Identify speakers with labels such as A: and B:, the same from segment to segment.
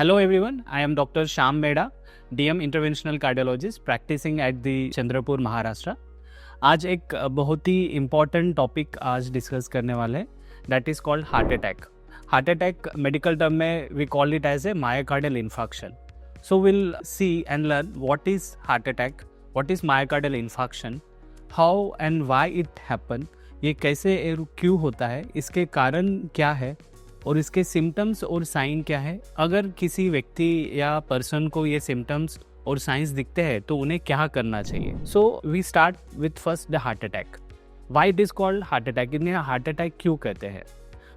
A: Hello everyone, I am Dr. Shyam Mehra, DM Interventional Cardiologist practicing at the Chandrapur Maharashtra. आज एक बहुत ही important topic आज डिस्कस करने वाले हैं, that is called heart attack. Heart attack medical term में we call it as a myocardial infarction. So will see and learn what is heart attack, what is myocardial infarction, how and why it happen, ये कैसे क्यों होता है, इसके कारण क्या है और इसके सिम्टम्स और साइन क्या है। अगर किसी व्यक्ति या पर्सन को ये सिम्टम्स और साइंस दिखते हैं तो उन्हें क्या करना चाहिए। So we start with first the heart attack. Why it is called heart attack, इन्हें हार्ट अटैक क्यों कहते हैं।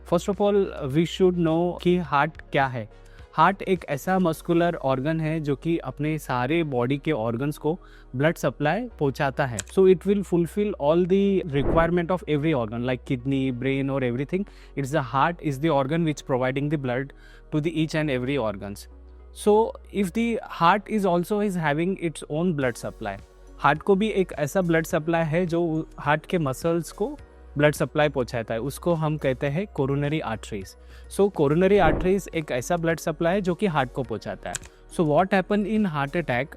A: First of all we should know कि हार्ट क्या है। हार्ट एक ऐसा मस्कुलर ऑर्गन है जो कि अपने सारे बॉडी के ऑर्गन्स को ब्लड सप्लाई पहुंचाता है। So it will fulfil all the requirement of every organ like kidney, brain और everything. It's the heart is the organ which providing the blood to the each and every organs. So if the heart is also is having its own blood supply, heart को भी एक ऐसा blood supply है जो heart के muscles को blood supply पहुंचाता है, उसको हम कहते हैं कोरोनरी आर्टरीज। सो कोरोनरी आर्टरीज एक ऐसा ब्लड सप्लाई है जो कि हार्ट को पहुंचाता है। So what happen in heart attack,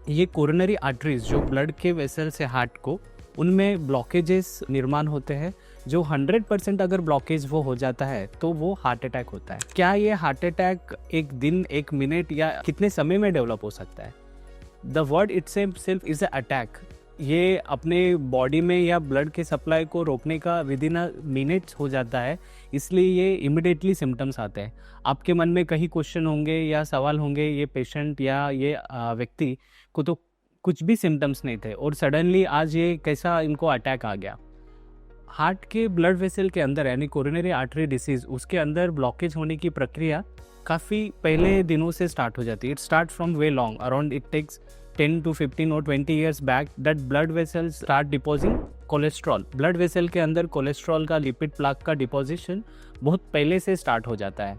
A: ये कोरोनरी आर्टरीज जो ब्लड के वेसल से हार्ट को, उनमें ब्लॉकेजेस निर्माण होते हैं। जो 100% अगर ब्लॉकेज वो हो जाता है तो वो हार्ट अटैक होता है। क्या ये हार्ट अटैक एक दिन, एक मिनट या कितने समय में डेवलप हो सकता है। The word itself is a attack. ये अपने बॉडी में या ब्लड के सप्लाई को रोकने का विद इन अ मिनट्स हो जाता है, इसलिए ये इमिडिएटली सिम्टम्स आते हैं। आपके मन में कई क्वेश्चन होंगे या सवाल होंगे, ये पेशेंट या ये व्यक्ति को तो कुछ भी सिम्टम्स नहीं थे और सडनली आज ये कैसा इनको अटैक आ गया। हार्ट के ब्लड वेसल के अंदर यानी कोरोनरी आर्टरी डिसीज, उसके अंदर ब्लॉकेज होने की प्रक्रिया काफ़ी पहले दिनों से स्टार्ट हो जाती है। It start from way long, around it takes 10 to 15 or 20 years back that blood vessels start depositing cholesterol. Blood vessel के अंदर कोलेस्ट्रॉल का लिपिड प्लाक का डिपोजिशन बहुत पहले से स्टार्ट हो जाता है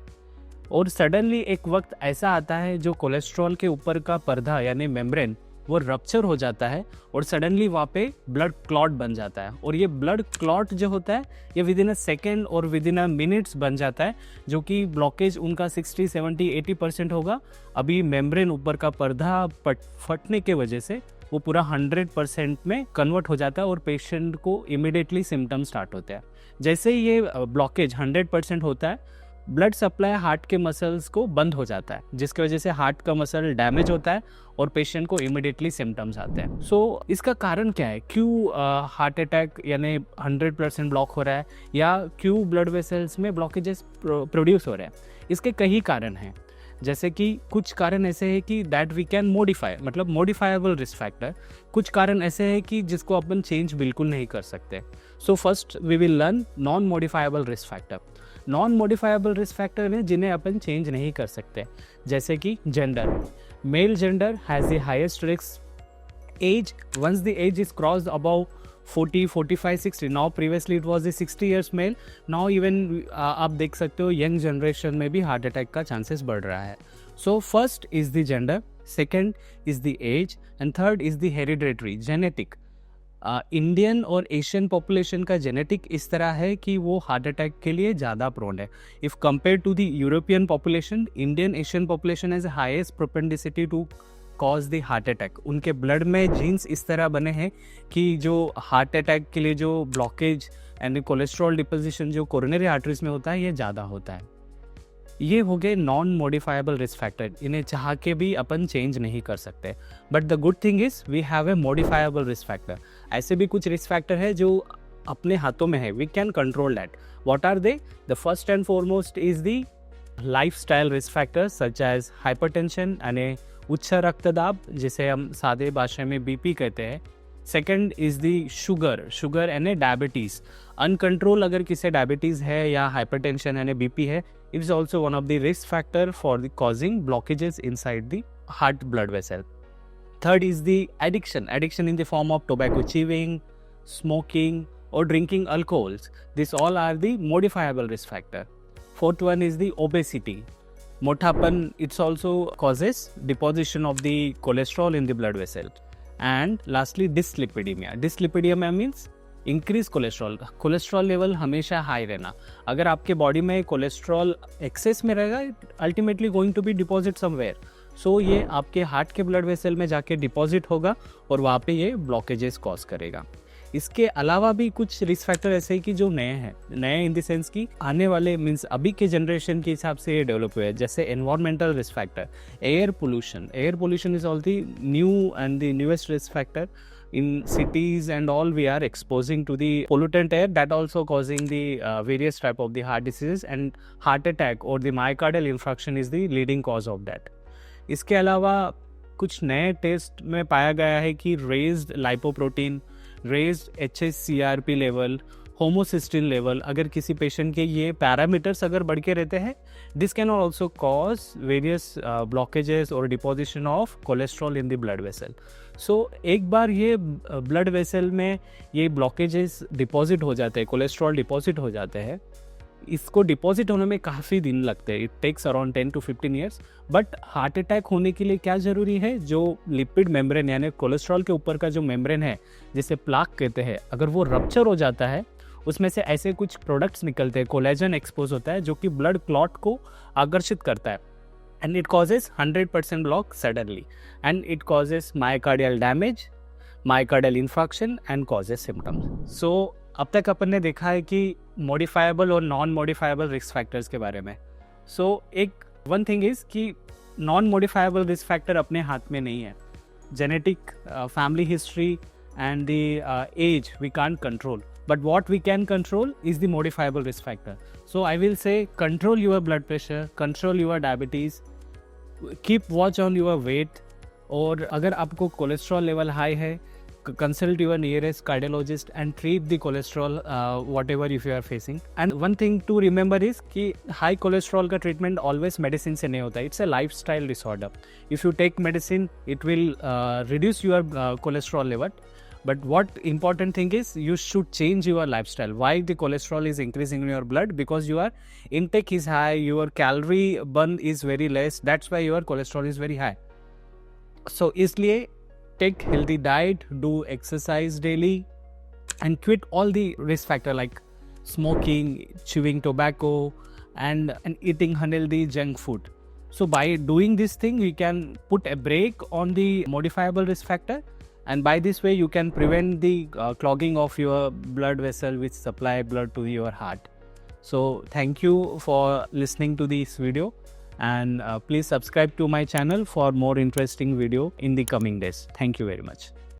A: और सडनली एक वक्त ऐसा आता है जो कोलेस्ट्रॉल के ऊपर का पर्दा यानी मेम्ब्रेन वो रप्चर हो जाता है और सडनली वहाँ पे ब्लड क्लॉट बन जाता है। और ये ब्लड क्लॉट जो होता है ये विद इन अ सेकेंड और विद इन अ मिनट्स बन जाता है, जो कि ब्लॉकेज उनका 60, 70, 80% होगा। अभी मेम्ब्रेन ऊपर का पर्दा फटने के वजह से वो पूरा 100% में कन्वर्ट हो जाता है और पेशेंट को इमिडिएटली सिम्टम्स स्टार्ट होते हैं। जैसे ही ये ब्लॉकेज 100% होता है, ब्लड सप्लाई हार्ट के मसल्स को बंद हो जाता है, जिसकी वजह से हार्ट का मसल डैमेज होता है और पेशेंट को इमिडिएटली सिम्टम्स आते हैं। सो इसका कारण क्या है, क्यों हार्ट अटैक यानी 100% ब्लॉक हो रहा है या क्यों ब्लड वेसल्स में ब्लॉकेजेस प्रोड्यूस हो रहे हैं। इसके कई कारण हैं, जैसे कि कुछ कारण ऐसे हैं कि दैट वी कैन मॉडिफाई, मतलब मॉडिफाइबल रिस्क फैक्टर। कुछ कारण ऐसे हैं कि जिसको अपन चेंज बिल्कुल नहीं कर सकते। So first we will learn non modifiable risk factor. Non modifiable risk factor हैं जिन्हें अपन चेंज नहीं कर सकते, जैसे कि gender. Male gender has the highest risk. Age, once the age is crossed above 40, 45, 60, now previously it was the 60 years male, now even आप देख सकते हो यंग जनरेशन में भी हार्ट अटैक का चांसेस बढ़ रहा है। So first is the gender, second is the age and third is the hereditary, genetic. Indian और एशियन पॉपुलेशन का जेनेटिक इस तरह है कि वो हार्ट अटैक के लिए ज़्यादा प्रोन है। If compare to the European population, Indian Asian population has highest propensity to cause the heart attack. उनके ब्लड में जीन्स इस तरह बने हैं कि जो हार्ट अटैक के लिए जो ब्लॉकेज एंड कोलेस्ट्रॉल डिपोजिशन जो कोरोनरी आर्टरीज में होता है ये ज़्यादा होता है। ये हो गए नॉन मॉडिफाइबल रिस्क फैक्टर, इन्हें चाह के भी अपन चेंज नहीं कर सकते। But the good thing is we have a modifiable risk factor. ऐसे भी कुछ रिस्क फैक्टर है जो अपने हाथों में है, we can control that. What are they? The first and foremost is the lifestyle risk factor such as hypertension यानी उच्च रक्तदाब, जिसे हम सादे भाषा में बीपी कहते हैं। सेकेंड इज द शुगर यानी डायबिटीज़। अनकंट्रोल अगर किसी डायबिटीज़ है या हाइपरटेंशन यानी बीपी है, it is also one of the risk factor for the causing blockages inside the heart blood vessel. Third is the addiction in the form of tobacco chewing, smoking or drinking alcohols. These all are the modifiable risk factor. Fourth one is the obesity. Motapan, it's also causes deposition of the cholesterol in the blood vessel. And lastly, dyslipidemia. Dyslipidemia means increase cholesterol level हमेशा high रहना। अगर आपके body में cholesterol excess में रहेगा, ultimately going to be deposit somewhere. So ये आपके heart के ब्लड वेसल में जाके डिपॉजिट होगा और वहाँ पे ये ब्लॉकेजेस कॉज करेगा। इसके अलावा भी कुछ रिस्क फैक्टर ऐसे ही कि जो नए हैं, नए इन द सेंस कि आने वाले मीन्स अभी के जनरेशन के हिसाब से ये डेवलप हुए हैं, जैसे environmental risk factor, air pollution is all the new and the newest risk factor in cities and all. We are exposing to the pollutant air that also causing the various type of the heart diseases, and heart attack or the myocardial infarction is the leading cause of that. इसके अलावा कुछ नए test में पाया गया है कि raised lipoprotein, raised HSCRP level, homocysteine level, अगर किसी पेशेंट के ये पैरामीटर्स अगर बढ़ के रहते हैं, this can also cause various blockages और deposition of cholesterol in the blood vessel. So एक बार ये ब्लड वेसल में ये ब्लॉकेजेस डिपॉजिट हो जाते हैं, कोलेस्ट्रॉल डिपॉजिट हो जाते हैं, इसको डिपॉजिट होने में काफ़ी दिन लगते हैं, it takes around 10 to 15 years. But heart attack होने के लिए क्या ज़रूरी है, जो लिपिड मेम्ब्रेन यानी कोलेस्ट्रॉल के ऊपर का जो मेम्ब्रेन है जिसे प्लाक कहते हैं, अगर वो रप्चर हो जाता है, उसमें से ऐसे कुछ प्रोडक्ट्स निकलते हैं, कोलेजन एक्सपोज होता है जो कि ब्लड क्लॉट को आकर्षित करता है, and it causes 100% block suddenly, and it causes myocardial damage, myocardial infarction and causes symptoms. So अब तक अपन ने देखा है कि मॉडिफाइबल और नॉन मॉडिफाइबल रिस्क फैक्टर्स के बारे में। सो एक वन थिंग इज़ कि नॉन मॉडिफाइबल रिस्क फैक्टर अपने हाथ में नहीं है, genetic, family history and the age we can't control, but what we can control is the modifiable risk factor. So I will say control your blood pressure, control your diabetes, keep watch on your weight, और अगर आपको cholesterol level high है, consult your nearest cardiologist and treat the cholesterol whatever if you are facing. And one thing to remember is कि high cholesterol का treatment always medicine से नहीं होता, it's a lifestyle disorder. If you take medicine, it will reduce your cholesterol level. But what important thing is you should change your lifestyle. Why the cholesterol is increasing in your blood? Because your intake is high, your calorie burn is very less. That's why your cholesterol is very high. So इसलिए take healthy diet, do exercise daily, and quit all the risk factor like smoking, chewing tobacco, and eating unhealthy junk food. So by doing this thing, we can put a break on the modifiable risk factor. And by this way you can prevent the clogging of your blood vessel which supply blood to your heart. So thank you for listening to this video, and please subscribe to my channel for more interesting video in the coming days. Thank you very much.